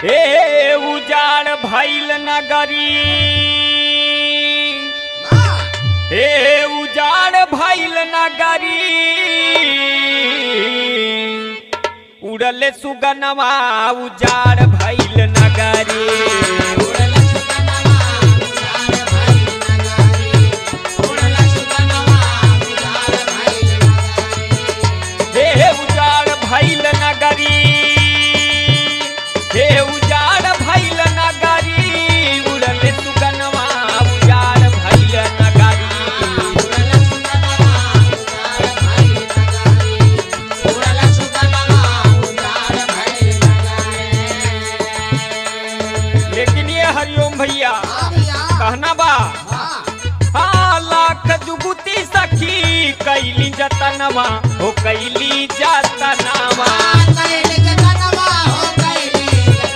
हे उजाड़ भइल नगरी, हे उजाड़ भइल नगरी, उड़ले सुगनवा उजाड़ भइल नगरी। हे उजाड़ भइल नगरी, हे उजाड़ भइल नगरी, उड़ले सुगनवा उजाड़ भइल नगरी। लेकिन ये हरिओम भैया कहना बा, हाँ लाख जुगुती सखी कैली जतनवा, हो कैली जतनवा।